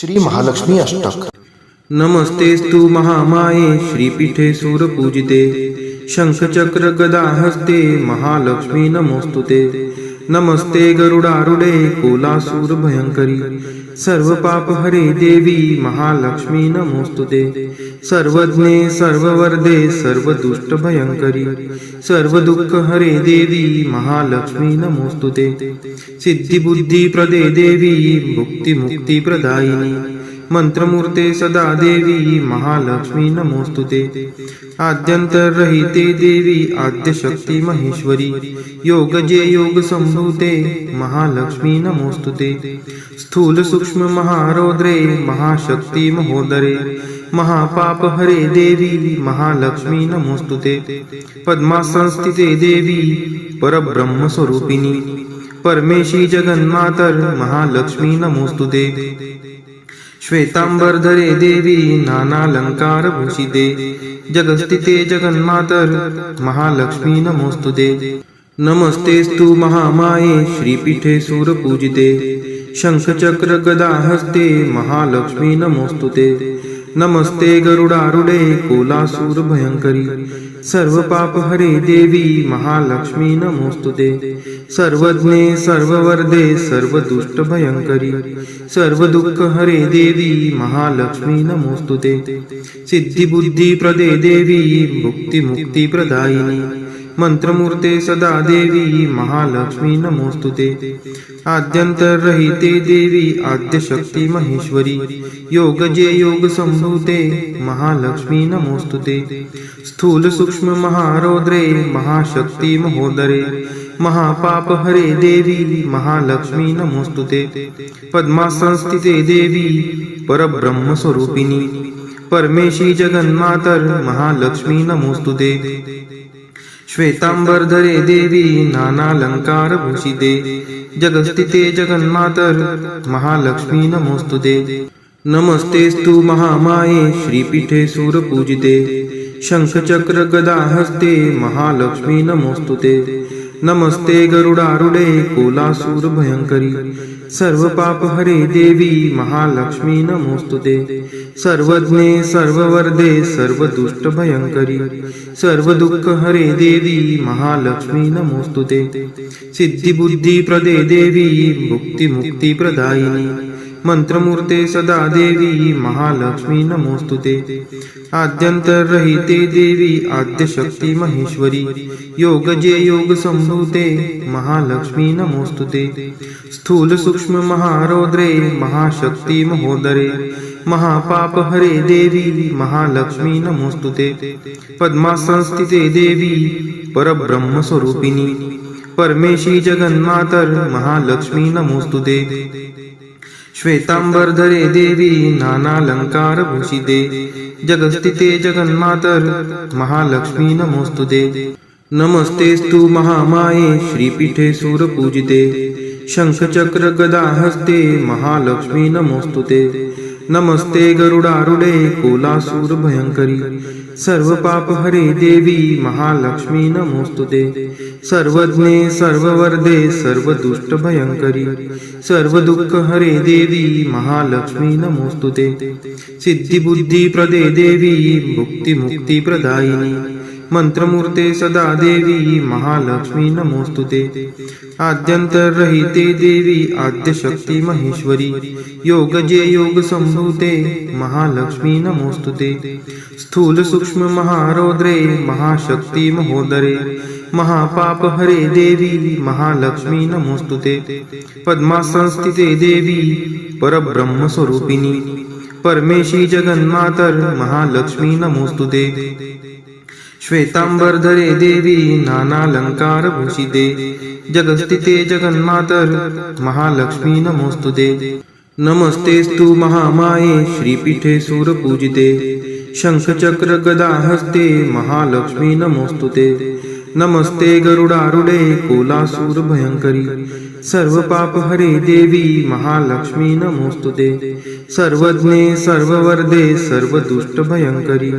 श्री महालक्ष्मी अष्टक। नमस्तेस्तु महामाये श्रीपीठे सूरपूजिते शंखचक्र गदा हस्ते महालक्ष्मी नमोस्तुते। नमस्ते गरुडारूढे कोलासूर भयंकरी सर्व पाप हरे देवी महालक्ष्मी नमोस्तुते। सर्वज्ञे सर्ववरदे सर्वदुष्ट भयंकरी सर्व दुःख हरे देवी महालक्ष्मी नमोस्तुते। सिद्धि बुद्धि प्रदे देवी भुक्ति मुक्ति प्रदायिनी मंत्रमूर्ते सदा देवी महालक्ष्मी नमोस्तुते। आद्यंतरहिते देवी आद्यशक्ती महेश्वरी योगजे योग संभूते महालक्ष्मी नमोस्तुते। स्थूल सूक्ष्म महारौद्रे महाशक्ती महोदरे महापाप हरे देवी महालक्ष्मी नमोस्तुते। पद्मासनस्थिते देवी परब्रह्म स्वरूपिणी परमेशी जगन्मातर महालक्ष्मी नमोस्तुते। श्वेतांबरधरे देवी नानालंकार भूषिते जगस्थिते जगन्मातर महालक्ष्मी नमोस्तुते। नमस्तेस्तु महामाये श्रीपीठे सूरपूजिते शंखचक्र गदा हस्ते महालक्ष्मी नमोस्तुते। नमस्ते गरुडारूढे कोलासूर भयंकरी सर्व पाप हरे देवी महालक्ष्मी नमोस्तुते। सर्वज्ञे सर्ववरदे सर्वदुष्ट भयंकरी सर्व दुःख हरे देवी महालक्ष्मी नमोस्तुते। सिद्धि बुद्धि प्रदे देवी भुक्ति मुक्ति प्रदायिनी मंत्रमूर्ते सदा देवी महालक्ष्मी नमोस्तुते। आद्यंतरहिते देवी आद्यशक्ती महेश्वरी योगजे योग संभूते महालक्ष्मी नमोस्तुते। स्थूल सूक्ष्म महारौद्रे महाशक्ती महोदरे महापाप हरे देवी महालक्ष्मी नमोस्तुते। पद्मासनस्थिते देवी परब्रह्म स्वरूपिणी परमेशी जगन्मातर महालक्ष्मी नमोस्तुते। श्वेतांबरधरे देवी नानालंकार भूषिते जगस्थिते जगन्मातर महालक्ष्मी नमोस्तुते। नमस्तेस्तु महामाये श्रीपीठे सूरपूजिते शंखचक्र गदा हस्ते महालक्ष्मी नमोस्तुते। नमस्ते गरुडारूढे कोलासूर भयंकरी सर्व पाप हरे देवी महालक्ष्मी नमोस्तुते। सर्वज्ञे सर्ववरदे सर्वदुष्ट भयंकरी सर्व दुःख हरे देवी महालक्ष्मी नमोस्तुते। सिद्धि बुद्धि प्रदे देवी भुक्ति मुक्ति प्रदायिनी मंत्रमूर्ते सदा देवी महालक्ष्मी नमोस्तुते। आद्यंतरहिते देवी आद्यशक्ती महेश्वरी योगजे योग संभूते महालक्ष्मी नमोस्तुते। स्थूल सूक्ष्म महारौद्रे महाशक्ती महोदरे महापाप हरे देवी महालक्ष्मी नमोस्तुते। पद्मासनस्थिते देवी परब्रह्म स्वरूपिणी परमेशी जगन्मातर महालक्ष्मी नमोस्तुते। श्वेतांबरधरे देवी नानालंकार भूषिते जगस्थिते जगन्मातर महालक्ष्मी नमोस्तुते। नमस्तेस्तु महामाये श्रीपीठे सूरपूजिते शंखचक्र गदा हस्ते महालक्ष्मी नमोस्तुते। नमस्ते गरुडारूढे कोलासूर भयंकरी सर्व पाप हरे देवी महालक्ष्मी नमोस्तुते। सर्वज्ञे सर्ववरदे सर्वदुष्ट भयंकरी सर्व दुःख हरे देवी महालक्ष्मी नमोस्तुते। सिद्धि बुद्धि प्रदे देवी भुक्ति मुक्ति प्रदायिनी मंत्रमूर्ते सदा देवी महालक्ष्मी नमोस्तुते। आद्यंतरहिते देवी आद्यशक्ती महेश्वरी योगजे योग संभूते महालक्ष्मी नमोस्तुते। स्थूल सूक्ष्म महारौद्रे महाशक्ती महोदरे महापाप हरे देवी महालक्ष्मी नमोस्तुते। पद्मासनस्थिते देवी परब्रह्म स्वरूपिणी परमेशी जगन्मातर महालक्ष्मी नमोस्तुते। श्वेतांबरधरे देवी नानालंकार भूषिते जगस्थिते जगन्मातर महालक्ष्मी नमोस्तुते। नमस्तेस्तु महामाये श्रीपीठे सूरपूजिते शंखचक्र गदा हस्ते महालक्ष्मी नमोस्तुते। नमस्ते गरुडारूढे कोलासूर भयंकरी सर्व पाप हरे देवी महालक्ष्मी नमोस्तुते। सर्वज्ञे सर्ववरदे सर्वदुष्ट भयंकरी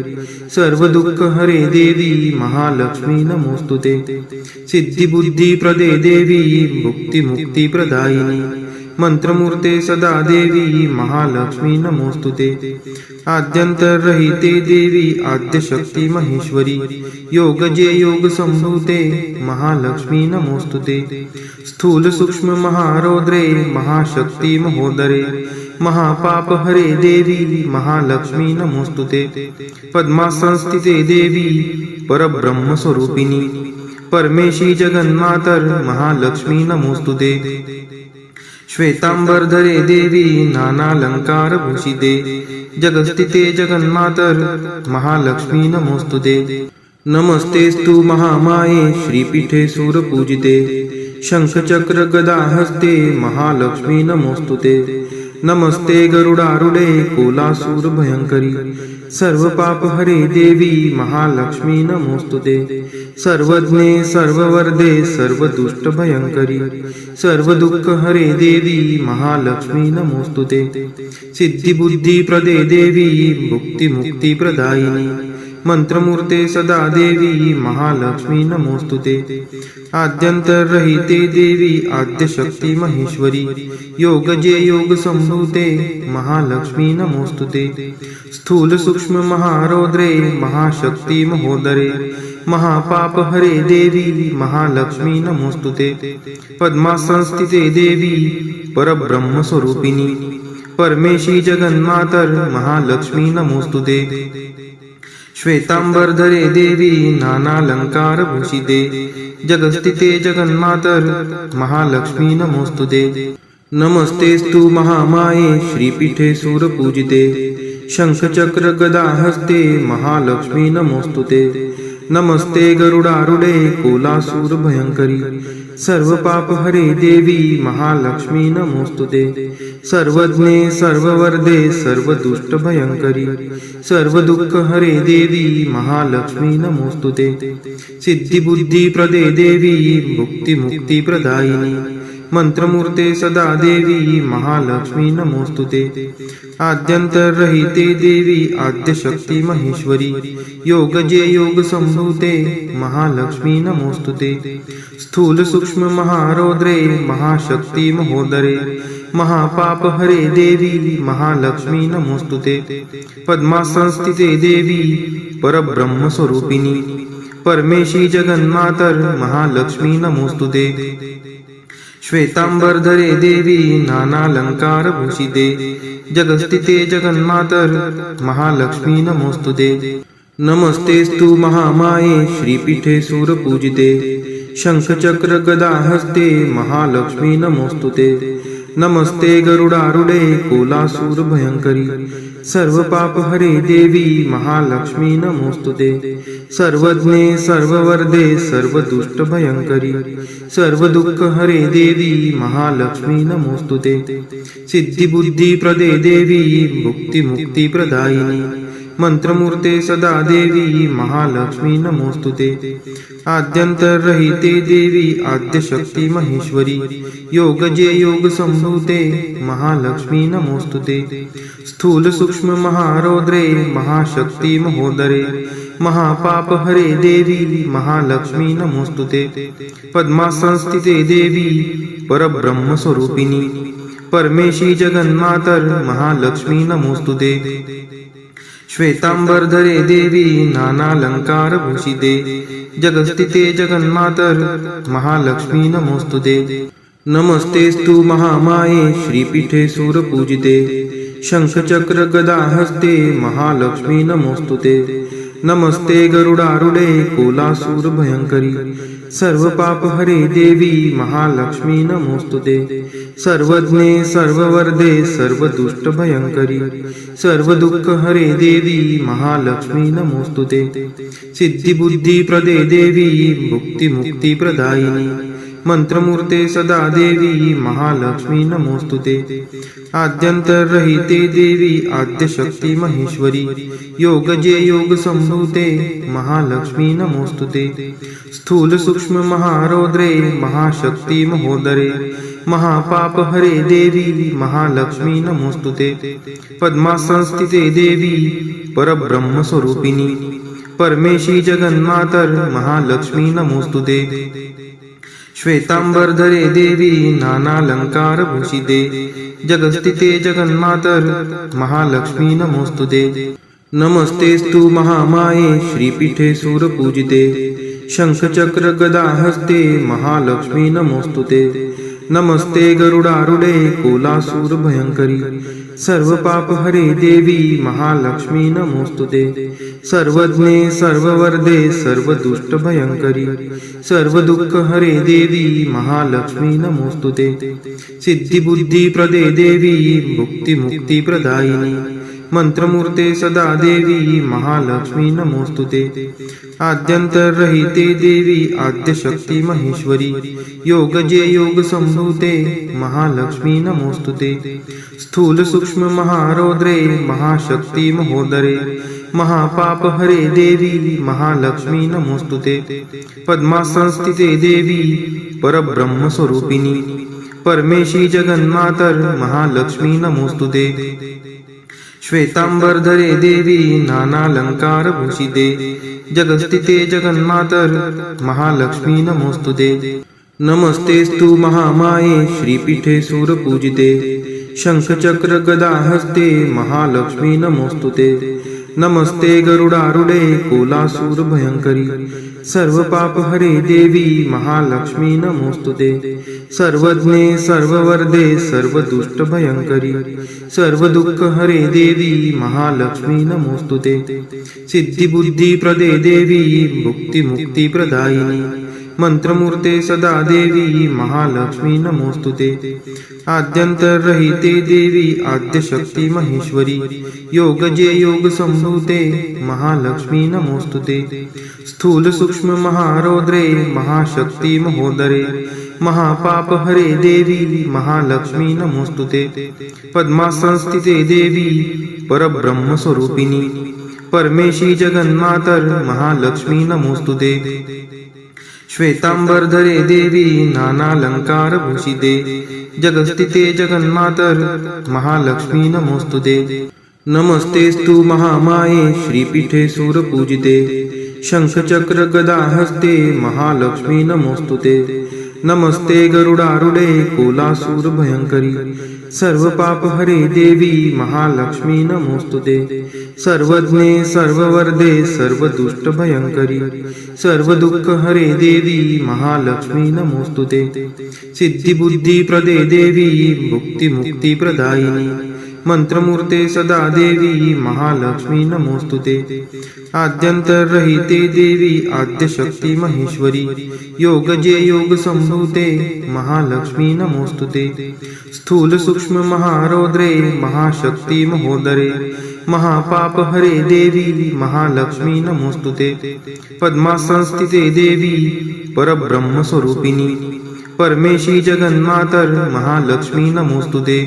सर्व दुःख हरे देवी महालक्ष्मी नमोस्तुते। सिद्धि बुद्धि प्रदे देवी भुक्ति मुक्ति प्रदायिनी मंत्रमूर्ते सदा देवी महालक्ष्मी नमोस्तुते आद्यंतरहिते देवी आद्यशक्ती महेश्वरी योगजे योग संभूते महालक्ष्मी नमोस्तुते स्थूल सूक्ष्म महारौद्रे महाशक्ती महोदरे महापाप हरे देवी महालक्ष्मी नमोस्तुते पद्मासनस्थिते देवी परब्रह्म स्वरूपिणी परमेशी जगन्मातर महालक्ष्मी नमोस्तुते श्वेतांबरधरे देवी नानालंकार भूषिते जगस्थिते जगन्मातर महालक्ष्मी नमोस्तुते नमस्तेस्तु महामाये श्रीपीठे सूरपूजिते शंखचक्र गदा हस्ते महालक्ष्मी नमोस्तुते नमस्ते गरुडारूढे कोलासूर भयंकरी सर्व पाप हरे देवी महालक्ष्मी नमोस्तुते सर्वज्ञे सर्ववर्धे सर्वदुष्ट भयंकरी सर्व दुःख हरे देवी महालक्ष्मी नमोस्तुते सिद्धिबुद्धी प्रदे देवी मुक्ती मुक्ती प्रदायिनी मंत्रमूर्ते सदा देवी महालक्ष्मी नमोस्तुते आद्यंतरहिते देवी आद्यशक्ती महेश्वरी योगजे योग संभूते महालक्ष्मी नमोस्तुते स्थूल सूक्ष्म महारौद्रे महाशक्ती महोदरे महापाप हरे देवी महालक्ष्मी नमोस्तुते पद्मासनस्थिते देवी परब्रह्म स्वरूपिणी परमेशी जगन्मातर महालक्ष्मी नमोस्तुते श्वेतांबरधरे देवी नानालंकार भूषिते जगस्थिते जगन्मातर महालक्ष्मी नमोस्तुते नमस्तेस्तु महामाये श्रीपीठे सूरपूजिते शंखचक्र गदा हस्ते महालक्ष्मी नमोस्तुते नमस्ते गरुडारूढे कोलासूर भयंकरी सर्व पाप हरे देवी महालक्ष्मी नमोस्तुते सर्वज्ञे सर्ववर्धे सर्वदुष्ट भयंकरी सर्व दुःख हरे देवी महालक्ष्मी नमोस्तुते सिद्धिबुद्धी प्रदे देवी मुक्ती मुक्ती प्रदायिनी मंत्रमूर्ते सदा देवी महालक्ष्मी नमोस्तुते आद्यंतरहिते देवी आद्यशक्ती महेश्वरी योगजे योग संभूते महालक्ष्मी नमोस्तुते स्थूल सूक्ष्म महारौद्रे महाशक्ती महोदरे महापाप हरे देवी महालक्ष्मी नमोस्तुते पद्मासनस्थिते देवी परब्रह्म स्वरूपिणी परमेशी जगन्मातर महालक्ष्मी नमोस्तुते श्वेतांबरधरे देवी नानालंकार भूषिते जगस्थिते जगन्मातर महालक्ष्मी नमोस्तुते नमस्तेस्तु महामाये श्रीपीठे सूरपूजिते शंखचक्र गदा हस्ते महालक्ष्मी नमोस्तुते नमस्ते गरुडारूढे कोलासूर भयंकरी सर्व पाप हरे देवी महालक्ष्मी नमोस्तुते सर्वज्ञे सर्ववर्धे सर्वदुष्ट भयंकरी सर्व दुःख हरे देवी महालक्ष्मी नमोस्तुते सिद्धिबुद्धी प्रदे देवी मुक्ती मुक्ती प्रदायिनी मंत्रमूर्ते सदा देवी महालक्ष्मी नमोस्तुते आद्यंतरहिते देवी आद्यशक्ती महेश्वरी योगजे योग संभूते महालक्ष्मी नमोस्तुते स्थूल सूक्ष्म महारौद्रे महाशक्ती महोदरे महापाप हरे देवी महालक्ष्मी नमोस्तुते पद्मासनस्थिते देवी परब्रह्म स्वरूपिणी परमेशी जगन्मातर महालक्ष्मी नमोस्तुते श्वेतांबरधरे देवी नानालंकार भूषिते जगस्थिते जगन्मातर महालक्ष्मी नमोस्तुते नमस्तेस्तु महामाये श्रीपीठे सूरपूजिते शंखचक्र गदा हस्ते महालक्ष्मी नमोस्तुते नमस्ते गरुडारूढे कोलासूर भयंकरी सर्व पाप हरे देवी महालक्ष्मी नमोस्तुते सर्वज्ञे सर्ववर्धे सर्वदुष्ट भयंकरी सर्व दुःख हरे देवी महालक्ष्मी नमोस्तुते सिद्धिबुद्धी प्रदे देवी मुक्ती मुक्ती प्रदायिनी मंत्रमूर्ते सदा देवी महालक्ष्मी नमोस्तुते आद्यंतरहिते देवी आद्यशक्ती महेश्वरी योगजे योग संभूते महालक्ष्मी नमोस्तुते स्थूल सूक्ष्म महारौद्रे महाशक्ती महोदरे महापाप हरे देवी महालक्ष्मी नमोस्तुते पद्मासनस्थिते देवी परब्रह्म स्वरूपिणी परमेशी जगन्मातर महालक्ष्मी नमोस्तुते श्वेतांबरधरे देवी नानालंकारभूषिते जगस्थिते जगन्मातर महालक्ष्मी नमोस्तुते। नमस्तेस्तु महामाये श्रीपीठे सूरपूजिते शंखचक्र गदाहस्ते महालक्ष्मी नमोस्तुते। नमस्ते गरुडारूढे कोलासूर भयंकरी सर्वपापहरे देवी महालक्ष्मी नमोस्तुते। सर्वज्ञे सर्ववरदे सर्वदुष्टभयंकरी सर्वदुःखहरे देवी महालक्ष्मी नमोस्तुते। सिद्धिबुद्धिप्रदे देवी भुक्तिमुक्तिप्रदायिनी मंत्रमूर्ते सदा देवी महालक्ष्मी नमोस्तुते। आद्यंतरहिते देवी आद्यशक्ती महेश्वरी योगजे योग संभूते महालक्ष्मी नमोस्तुते। स्थूल सूक्ष्म महारौद्रे महाशक्ती महोदरे महापापहरे देवी महालक्ष्मी नमोस्तुते। पद्मासनस्थिते देवी परब्रह्म स्वरूपिणी परमेशी जगन्मातर महालक्ष्मी नमोस्तुते। श्वेतांबरधरे देवी नानालंकारभूषिते जगस्थिते जगन्मातर महालक्ष्मी नमोस्तुते। नमस्तेस्तु महामाये श्रीपीठे सूरपूजिते शंखचक्र गदाहस्ते महालक्ष्मी नमोस्तुते। नमस्ते गरुडारूढे कोलासूर भयंकरी सर्वपापहरे देवी महालक्ष्मी नमोस्तुते। सर्वज्ञे सर्ववरदे सर्वदुष्टभयंकरी सर्वदुःखहरे देवी महालक्ष्मी नमोस्तुते। सिद्धिबुद्धिप्रदे देवी भुक्तिमुक्तिप्रदायिनी मंत्रमूर्ते सदा देवी महालक्ष्मी नमोस्तुते। आद्यंतरहिते देवी आद्यशक्ती महेश्वरी योगजे योग संभूते महालक्ष्मी नमोस्तुते। स्थूल सूक्ष्म महारौद्रे महाशक्ती महोदरे महापापहरे देवी महालक्ष्मी नमोस्तुते। पद्मासनस्थिते देवी परब्रह्म स्वरूपिणी परमेशी जगन्मातर महालक्ष्मी नमोस्तुते। श्वेतांबरधरे देवी नानालंकारभूषिते जगस्थिते जगन्मातर महालक्ष्मी नमोस्तुते। नमस्तेस्तु महामाये श्रीपीठे सूरपूजिते शंखचक्र गदाहस्ते महालक्ष्मी नमोस्तुते। नमस्ते गरुडारूढे कोलासूर भयंकरी सर्वपापहरे देवी महालक्ष्मी नमोस्तुते। सर्वज्ञे सर्ववरदे सर्वदुष्टभयंकरी सर्वदुःखहरे देवी महालक्ष्मी नमोस्तुते। सिद्धिबुद्धिप्रदे देवी भुक्तिमुक्तिप्रदायिनी मंत्रमूर्ते सदा देवी महालक्ष्मी नमोस्तुते। आद्यंतरहिते देवी आद्यशक्ती महेश्वरी योगजे योग संभूते महालक्ष्मी नमोस्तुते। स्थूल सूक्ष्म महारौद्रे महाशक्ती महोदरे महापापहरे देवी महालक्ष्मी नमोस्तुते। पद्मासनस्थिते देवी परब्रह्म स्वरूपिणी परमेशी जगन्मातर महालक्ष्मी नमोस्तुते।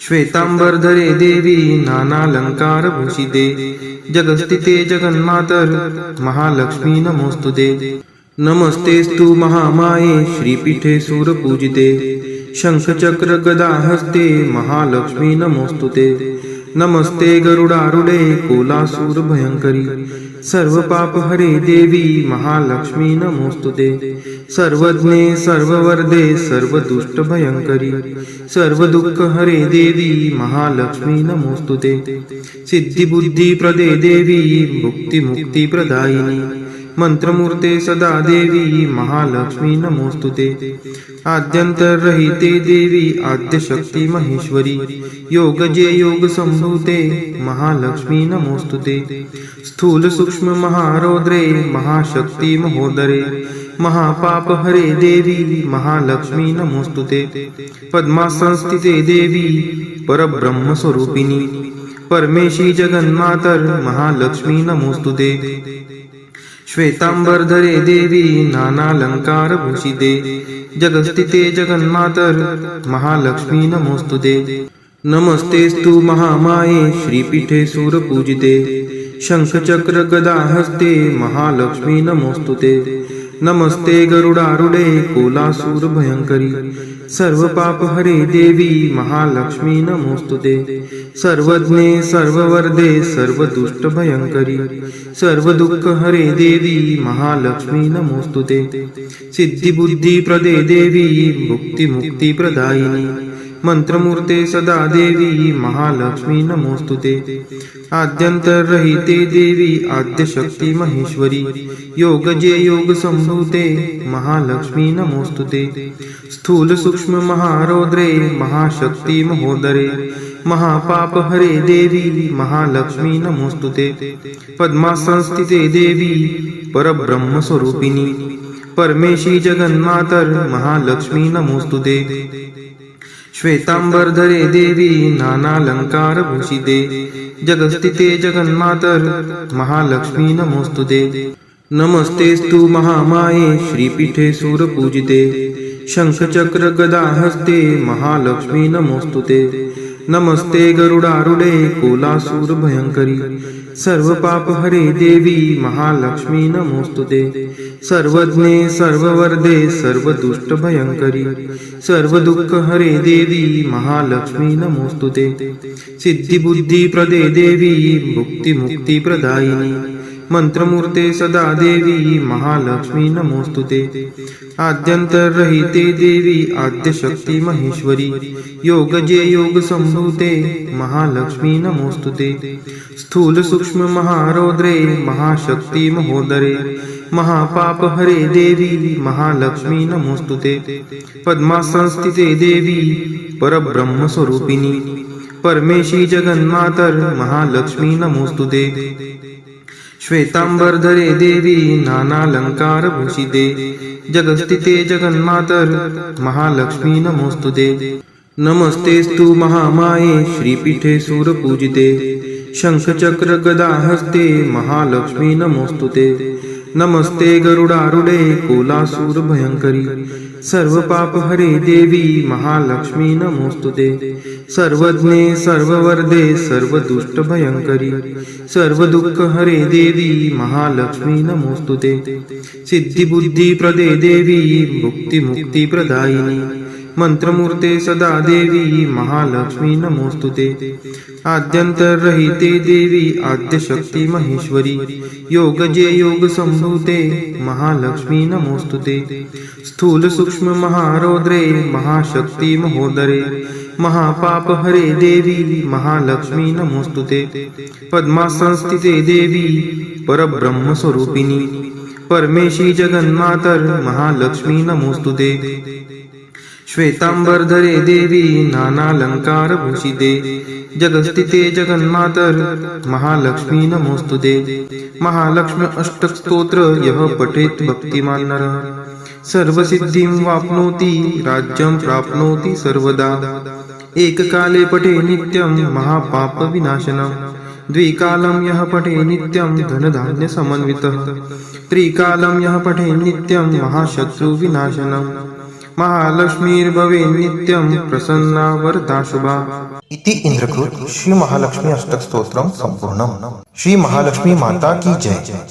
श्वेतांबरधरे देवी नानालंकारभूषिते जगस्थिते जगन्मातर महालक्ष्मी नमोस्तुते। नमस्तेस्तु महामाये श्रीपीठे सूरपूजिते शंखचक्र गदाहस्ते महालक्ष्मी नमोस्तुते। नमस्ते गरुडारूढे कोलासूर भयंकरी सर्वपापहरे देवी महालक्ष्मी नमोस्तुते। सर्वज्ञे सर्ववरदे सर्वदुष्टभयंकरी सर्वदुःखहरे देवी महालक्ष्मी नमोस्तुते। सिद्धिबुद्धिप्रदे देवी भुक्तिमुक्तिप्रदायिनी मंत्रमूर्ते सदा देवी महालक्ष्मी नमोस्तुते। आद्यंतरहिते देवी आद्यशक्ती महेश्वरी योगजे योग संभूते महालक्ष्मी नमोस्तुते। स्थूल सूक्ष्म महारौद्रे महाशक्ती महोदरे महापापहरे देवी महालक्ष्मी नमोस्तुते। पद्मासनस्थिते देवी परब्रह्म स्वरूपिणी परमेशी जगन्मातर महालक्ष्मी नमोस्तुते। श्वेतांबरधरे देवी नानालंकारभूषिते जगस्थिते जगन्मातर महालक्ष्मी नमोस्तुते। नमस्तेस्तु महामाये श्रीपीठे सूरपूजिते शंखचक्र गदाहस्ते महालक्ष्मी नमोस्तुते। नमस्ते गरुडारूढे कोलासूर भयंकरी सर्व पाप हरे देवी महालक्ष्मी नमोस्तुते सर्वज्ञे सर्ववर्धे सर्व दुष्ट भयंकरी सर्व दुःख हरे देवी महालक्ष्मी नमोस्तुते सिद्धी बुद्धी प्रदे देवी भुक्ती मुक्ती प्रदायिनी मंत्रमूर्ते सदा देवी महालक्ष्मी नमोस्तुते आद्यंतरहिते देवी आद्यशक्ती महेश्वरी योगजे योग संभूते महालक्ष्मी नमोस्तुते स्थूल सूक्ष्म महारौद्रे महाशक्ती महोदरे महापाप हरे देवी महालक्ष्मी नमोस्तुते पद्मासनस्थिते देवी परब्रह्म स्वरूपिणी परमेशी जगन्मातर महालक्ष्मी नमोस्तुते श्वेतांबरधरे देवी नानालंकार भूषिते जगस्थिते जगन्मातर महालक्ष्मी नमोस्तुते नमस्तेस्तु महामाये श्रीपीठे सूरपूजिते शंखचक्र गदा हस्ते महालक्ष्मी नमोस्तुते नमस्ते गरुडारूढे कोलासूर भयंकरी सर्व पाप हरे देवी महालक्ष्मी नमोस्तुते सर्वज्ञे सर्ववर्धे सर्व दुष्ट भयंकरी सर्व दुःख हरे देवी महालक्ष्मी नमोस्तुते सिद्धी बुद्धी प्रदे देवी भुक्ती मुक्ती प्रदायिनी मंत्रमूर्ते सदा देवी महालक्ष्मी नमोस्तुते आद्यंतरहिते देवी आद्यशक्ती महेश्वरी योगजे योग संभूते महालक्ष्मी नमोस्तुते स्थूल सूक्ष्म महारौद्रे महाशक्ती महोदरे महापाप हरे देवी महालक्ष्मी नमोस्तुते पद्मासनस्थिते देवी परब्रह्म स्वरूपिणी परमेशी जगन्मातर महालक्ष्मी नमोस्तुते श्वेतांबरधरे देवी नानालंकार भूषिते जगस्थिते जगन्मातर महालक्ष्मी नमोस्तुते नमस्तेस्तु महामाये श्रीपीठे सूरपूजिते शंखचक्र गदा हस्ते महालक्ष्मी नमोस्तुते नमस्ते गरुडारूढे कोलासूर भयंकरी सर्व पाप हरे देवी महालक्ष्मी नमोस्तुते सर्वज्ञे सर्ववर्धे सर्व दुष्ट भयंकरी सर्व दुःख हरे देवी महालक्ष्मी नमोस्तुते सिद्धी बुद्धी प्रदे देवी भुक्ती मुक्ती प्रदायिनी मंत्रमूर्ते सदा देवी महालक्ष्मी नमोस्तुते आद्यंतरहिते देवी आद्यशक्ती महेश्वरी योगजे योग संभूते महालक्ष्मी नमोस्तुते स्थूल सूक्ष्म महारौद्रे महाशक्ती महोदरे महापाप हरे देवी महालक्ष्मी नमोस्तुते पद्मासनस्थिते देवी परब्रह्म स्वरूपिणी परमेशी जगन्मातर महालक्ष्मी नमोस्तुते श्वेतांबरधरे देवी नानालंकार भूषिते जगस्थिते जगन्मातर महालक्ष्मी नमोस्तुते महालक्ष्मी अष्टक स्तोत्र यः पठेत् भक्तिमान् नरः सर्वसिद्धिं वाप्नोति राज्यं प्राप्नोति सर्वदा एककाले पठे नित्यं महापाप विनाशनम् द्विकालं यः पठे नित्यं धनधान्य समन्वितः त्रिकालं यः पठे नित्यं महाशत्रु विनाशनम् महालक्ष्मीर्भवे नित्यं प्रसन्ना वरदा शुभा। इति इंद्रकृत श्री महालक्ष्मी अष्टक स्तोत्रम संपूर्णम। श्री महालक्ष्मी माता की जय।